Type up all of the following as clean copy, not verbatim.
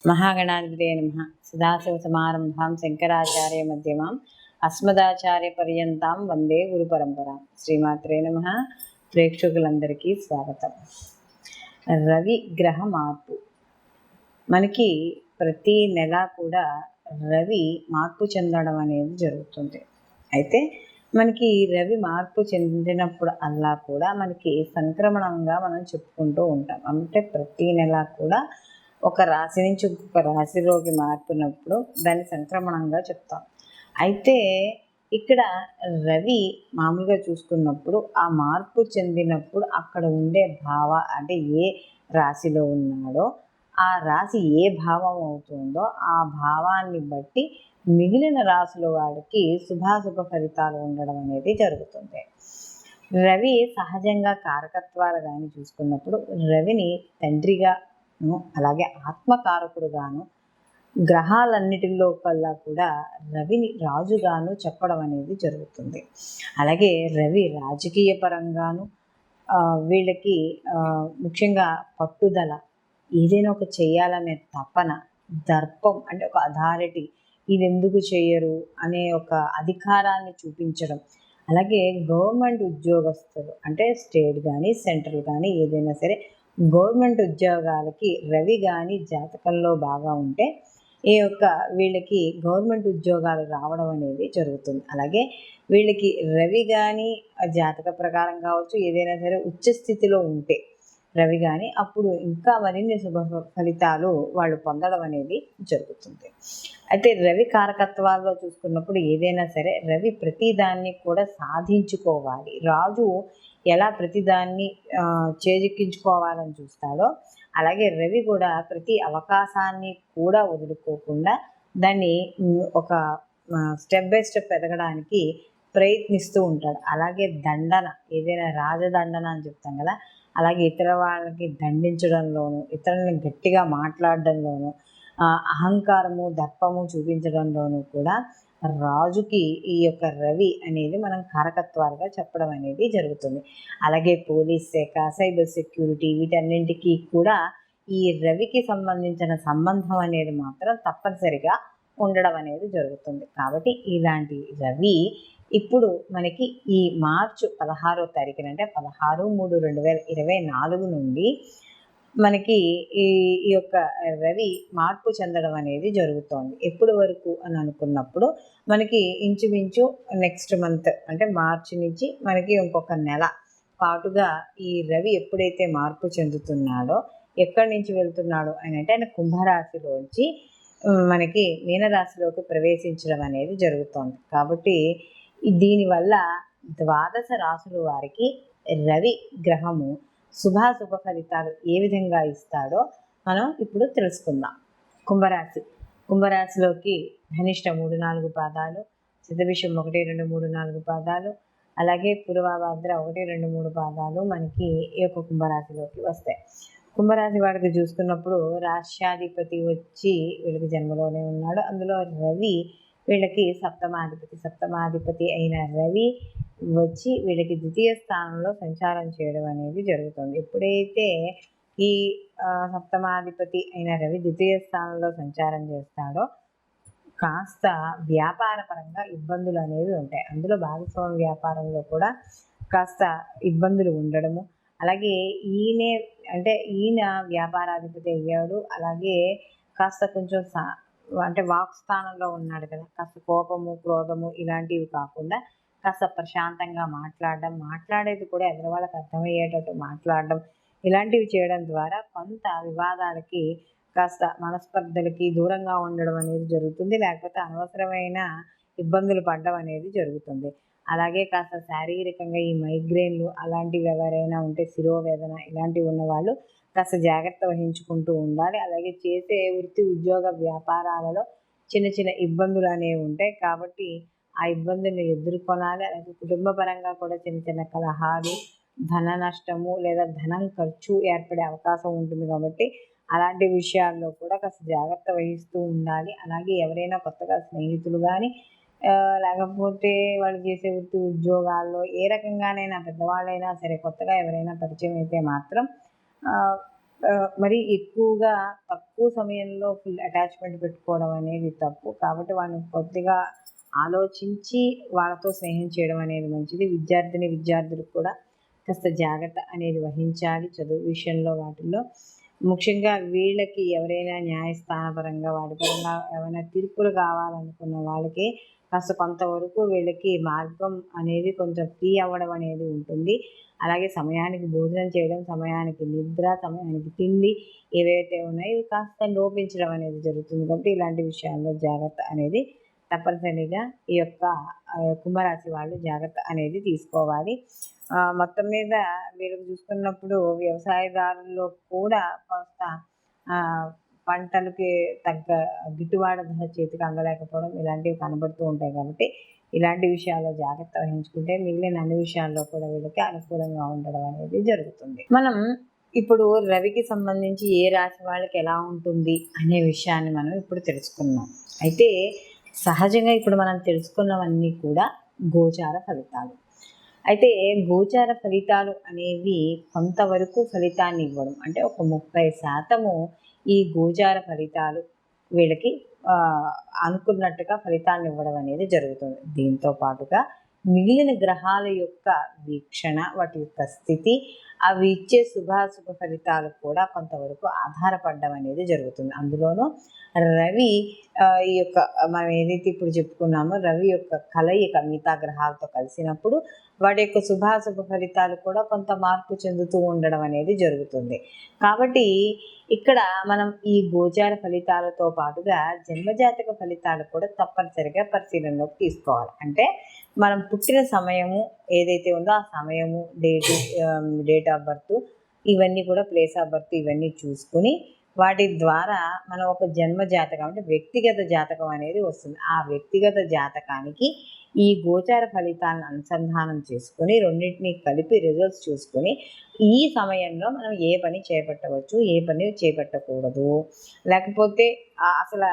మహాగణాధిపతయే నమః. సదాశివసమారంభాం శంకరాచార్య మధ్యమాం అస్మదాచార్య పర్యంతాం వందే గురు పరంపరాం. శ్రీమాత్రే నమః. ప్రేక్షకులందరికీ స్వాగతం. రవి గ్రహ మార్పు. మనకి ప్రతి నెల కూడా రవి మార్పు చెందడం అనేది జరుగుతుంది. అయితే మనకి రవి మార్పు చెందినప్పుడు అలా కూడా మనకి సంక్రమణంగా మనం చెప్పుకుంటూ ఉంటాం. అంటే ప్రతి నెల కూడా ఒక రాశి నుంచి ఇంకొక రాశిలోకి మార్పునప్పుడు దాన్ని సంక్రమణంగా చెప్తాం. అయితే ఇక్కడ రవి మామూలుగా చూసుకున్నప్పుడు ఆ మార్పు చెందినప్పుడు అక్కడ ఉండే అంటే ఏ రాశిలో ఉన్నాడో ఆ రాశి ఏ భావం అవుతుందో ఆ భావాన్ని బట్టి మిగిలిన రాశుల వాడికి శుభాశుభ ఫలితాలు ఉండడం అనేది జరుగుతుంది. రవి సహజంగా కారకత్వాలు కానీ చూసుకున్నప్పుడు రవిని తండ్రిగా అలాగే ఆత్మకారకుడుగాను గ్రహాలన్నిటిలో కల్లా కూడా రవిని రాజుగాను చెప్పడం అనేది జరుగుతుంది. అలాగే రవి రాజకీయ పరంగాను వీళ్ళకి ముఖ్యంగా పట్టుదల, ఏదైనా ఒక చేయాలనే తపన, దర్పం అంటే ఒక అథారిటీ, ఇది ఎందుకు చేయరు అనే ఒక అధికారాన్ని చూపించడం. అలాగే గవర్నమెంట్ ఉద్యోగస్తులు అంటే స్టేట్ కానీ సెంట్రల్ కానీ ఏదైనా సరే గవర్నమెంట్ ఉద్యోగాలకి రవి కానీ జాతకంలో బాగా ఉంటే వీళ్ళకి గవర్నమెంట్ ఉద్యోగాలు రావడం అనేది జరుగుతుంది. అలాగే వీళ్ళకి రవి కానీ జాతక ప్రకారం కావచ్చు ఏదైనా సరే ఉచ్చ స్థితిలో ఉంటే రవి కానీ అప్పుడు ఇంకా మరిన్ని శుభ ఫలితాలు వాళ్ళు పొందడం అనేది జరుగుతుంది. అయితే రవి కారకత్వాల్లో చూసుకున్నప్పుడు ఏదైనా సరే రవి ప్రతిదాన్ని కూడా సాధించుకోవాలి. రాజు ఎలా ప్రతిదాన్ని చేజిక్కించుకోవాలని చూస్తాడో అలాగే రవి కూడా ప్రతి అవకాశాన్ని కూడా వదులుకోకుండా దాన్ని ఒక స్టెప్ బై స్టెప్ ఎదగడానికి ప్రయత్నిస్తూ ఉంటాడు. అలాగే దండన, ఏదైనా రాజదండన అని చెప్తాం కదా, అలాగే ఇతర వాళ్ళకి దండించడంలోనూ ఇతరులను గట్టిగా మాట్లాడడంలోనూ అహంకారము దర్పము చూపించడంలోనూ కూడా రాజుకి ఈ యొక్క రవి అనేది మనం కారకత్వాలుగా చెప్పడం అనేది జరుగుతుంది. అలాగే పోలీస్ శాఖ, సైబర్ సెక్యూరిటీ, వీటన్నింటికీ కూడా ఈ రవికి సంబంధించిన సంబంధం అనేది మాత్రం తప్పనిసరిగా ఉండడం అనేది జరుగుతుంది. కాబట్టి ఇలాంటి రవి ఇప్పుడు మనకి ఈ మార్చి 16వ తారీఖున అంటే 16/3/2024 నుండి మనకి ఈ యొక్క రవి మార్పు చెందడం అనేది జరుగుతోంది. ఎప్పటి వరకు అని అనుకున్నప్పుడు మనకి ఇంచుమించు నెక్స్ట్ మంత్ అంటే మార్చి నుంచి మనకి ఇంకొక నెల పాటుగా ఈ రవి ఎప్పుడైతే మార్పు చెందుతున్నాడో ఎక్కడి నుంచి వెళ్తున్నాడు అని అంటే ఆయన కుంభరాశిలోంచి మనకి మీనరాశిలోకి ప్రవేశించడం అనేది జరుగుతోంది. కాబట్టి దీనివల్ల ద్వాదశ రాశుల వారికి రవి గ్రహము శుభాశుభ ఫలితాలు ఏ విధంగా ఇస్తాడో మనం ఇప్పుడు తెలుసుకుందాం. కుంభరాశిలోకి ధనిష్ట 3-4 పాదాలు, శతభిషం 1-2-3-4 పాదాలు, అలాగే పూర్వభాద్ర 1-2-3 పాదాలు మనకి ఈ యొక్క కుంభరాశిలోకి వస్తాయి. కుంభరాశి వాడికి చూసుకున్నప్పుడు రాష్ట్రాధిపతి వచ్చి వీళ్ళకి జన్మలోనే ఉన్నాడు. అందులో రవి వీళ్ళకి సప్తమాధిపతి అయిన రవి వచ్చి వీళ్ళకి ద్వితీయ స్థానంలో సంచారం చేయడం అనేది జరుగుతుంది. ఎప్పుడైతే ఈ సప్తమాధిపతి అయిన రవి ద్వితీయ స్థానంలో సంచారం చేస్తాడో కాస్త వ్యాపార పరంగా ఇబ్బందులు అనేవి ఉంటాయి. అందులో భాగస్వామ్య వ్యాపారంలో కూడా కాస్త ఇబ్బందులు ఉండడము, అలాగే ఈయన వ్యాపారాధిపతి అయ్యాడు. అలాగే కాస్త కొంచెం అంటే వాక్ స్థానంలో ఉన్నాడు కదా, కాస్త కోపము క్రోధము ఇలాంటివి కాకుండా కాస్త ప్రశాంతంగా మాట్లాడేది కూడా ఎదురు వాళ్ళకి అర్థమయ్యేటట్టు మాట్లాడడం, ఇలాంటివి చేయడం ద్వారా కొంత వివాదాలకి కాస్త మనస్పర్ధలకి దూరంగా ఉండడం అనేది జరుగుతుంది. లేకపోతే అనవసరమైన ఇబ్బందులు పడడం అనేది జరుగుతుంది. అలాగే కాస్త శారీరకంగా ఈ మైగ్రేన్లు అలాంటివి ఎవరైనా ఉంటే శిరోవేదన ఇలాంటివి ఉన్నవాళ్ళు కాస్త జాగ్రత్త వహించుకుంటూ ఉండాలి. అలాగే చేసే వృత్తి ఉద్యోగ వ్యాపారాలలో చిన్న చిన్న ఇబ్బందులు అనేవి ఉంటాయి. కాబట్టి ఆ ఇబ్బందులను ఎదుర్కొనాలి. అలాగే కుటుంబ పరంగా కూడా చిన్న చిన్న కలహాలు, ధన నష్టము లేదా ధనం ఖర్చు ఏర్పడే అవకాశం ఉంటుంది. కాబట్టి అలాంటి విషయాల్లో కూడా కాస్త జాగ్రత్త వహిస్తూ ఉండాలి. అలాగే ఎవరైనా కొత్తగా స్నేహితులు కానీ లేకపోతే వాళ్ళు చేసే వృత్తి ఉద్యోగాల్లో ఏ రకంగానైనా పెద్దవాళ్ళైనా సరే కొత్తగా ఎవరైనా పరిచయం అయితే మాత్రం మరి ఎక్కువగా తక్కువ సమయంలో ఫుల్ అటాచ్మెంట్ పెట్టుకోవడం అనేది తప్పు. కాబట్టి వాళ్ళని కొద్దిగా ఆలోచించి వాళ్ళతో స్నేహం చేయడం అనేది మంచిది. విద్యార్థులకు కూడా కాస్త జాగ్రత్త అనేది వహించాలి చదువు విషయంలో వాటిల్లో. ముఖ్యంగా వీళ్ళకి ఎవరైనా న్యాయస్థానపరంగా వాటి పరంగా ఏమైనా తీర్పులు కావాలనుకున్న వాళ్ళకి కాస్త కొంతవరకు వీళ్ళకి మార్గం అనేది కొంచెం ఫ్రీ అవ్వడం అనేది ఉంటుంది. అలాగే సమయానికి భోజనం చేయడం, సమయానికి నిద్ర, సమయానికి తిండి ఏవైతే ఉన్నాయో ఇవి కాస్త లోపించడం అనేది జరుగుతుంది. కాబట్టి ఇలాంటి విషయాల్లో జాగ్రత్త అనేది తప్పనిసరిగా ఈ యొక్క కుంభరాశి వాళ్ళు జాగ్రత్త అనేది తీసుకోవాలి. మొత్తం మీద వీళ్ళకి చూసుకున్నప్పుడు వ్యవసాయదారుల్లో కూడా కాస్త పంటలకి తగ్గ గిట్టుబాటు ధర చేతికి అందలేకపోవడం ఇలాంటివి కనబడుతూ ఉంటాయి. కాబట్టి ఇలాంటి విషయాల్లో జాగ్రత్త వహించుకుంటే మిగిలిన అన్ని విషయాల్లో కూడా వీళ్ళకి అనుకూలంగా ఉండడం అనేది జరుగుతుంది. మనం ఇప్పుడు రవికి సంబంధించి ఏ రాశి వాళ్ళకి ఎలా ఉంటుంది అనే విషయాన్ని మనం ఇప్పుడు తెలుసుకున్నాం. అయితే సహజంగా ఇప్పుడు మనం తెలుసుకున్నవన్నీ కూడా గోచార ఫలితాలు. అయితే గోచార ఫలితాలు అనేవి కొంతవరకు ఫలితాన్ని ఇవ్వడం, అంటే ఒక 30% ఈ గోచార ఫలితాలు వీళ్ళకి అనుకున్నట్టుగా ఫలితాలను ఇవ్వడం అనేది జరుగుతుంది. దీంతో పాటుగా మిగిలిన గ్రహాల యొక్క వీక్షణ, వాటి యొక్క స్థితి, అవి ఇచ్చే శుభాశుభ ఫలితాలు కూడా కొంతవరకు ఆధారపడడం అనేది జరుగుతుంది. అందులోనూ రవి ఈ యొక్క మనం ఏదైతే ఇప్పుడు చెప్పుకున్నామో రవి యొక్క కలయిక మిగతా గ్రహాలతో కలిసినప్పుడు వాటి యొక్క శుభాశుభ ఫలితాలు కూడా కొంత మార్పు చెందుతూ ఉండడం అనేది జరుగుతుంది. కాబట్టి ఇక్కడ మనం ఈ గోచార ఫలితాలతో పాటుగా జన్మజాతక ఫలితాలు కూడా తప్పనిసరిగా పరిశీలనలోకి తీసుకోవాలి. అంటే మనం పుట్టిన సమయము ఏదైతే ఉందో ఆ సమయము, డేట్ ఆఫ్ బర్త్, ఇవన్నీ కూడా ప్లేస్ ఆఫ్ బర్త్ ఇవన్నీ చూసుకుని వాటి ద్వారా మనం ఒక జన్మ జాతకం అంటే వ్యక్తిగత జాతకం అనేది వస్తుంది. ఆ వ్యక్తిగత జాతకానికి ఈ గోచార ఫలితాలను అనుసంధానం చేసుకుని రెండింటినీ కలిపి రిజల్ట్స్ చూసుకొని ఈ సమయంలో మనం ఏ పని చేపట్టవచ్చు, ఏ పని చేపట్టకూడదు, లేకపోతే అసలు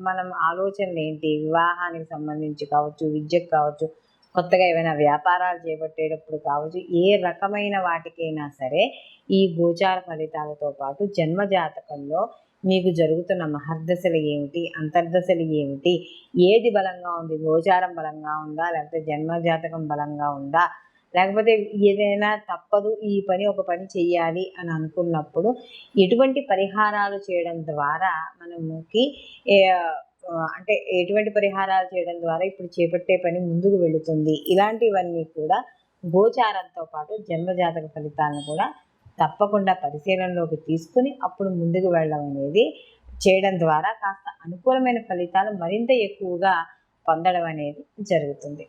మనం ఆలోచనలు ఏంటి, వివాహానికి సంబంధించి కావచ్చు, విద్యకు కావచ్చు, కొత్తగా ఏమైనా వ్యాపారాలు చేపట్టేటప్పుడు కావచ్చు, ఏ రకమైన వాటికైనా సరే ఈ గోచార ఫలితాలతో పాటు జన్మజాతకంలో మీకు జరుగుతున్న మహర్దశలు ఏమిటి, అంతర్దశలు ఏమిటి, ఏది బలంగా ఉంది, గోచారం బలంగా ఉందా, లేకపోతే జన్మజాతకం బలంగా ఉందా, లేకపోతే ఏదైనా తప్పదు ఈ పని ఒక పని చెయ్యాలి అని అనుకున్నప్పుడు ఎటువంటి పరిహారాలు చేయడం ద్వారా మనకి అంటే ఎటువంటి పరిహారాలు చేయడం ద్వారా ఇప్పుడు చేపట్టే పని ముందుకు వెళుతుంది, ఇలాంటివన్నీ కూడా గోచారంతో పాటు జన్మజాతక ఫలితాలను కూడా తప్పకుండా పరిశీలనలోకి తీసుకుని అప్పుడు ముందుకు వెళ్ళడం అనేది చేయడం ద్వారా కాస్త అనుకూలమైన ఫలితాలు మరింత ఎక్కువగా పొందడం అనేది జరుగుతుంది.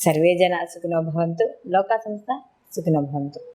సర్వే జన సుఖినో భవంతు, లోకా సంస్థ సుఖినో భవంతు.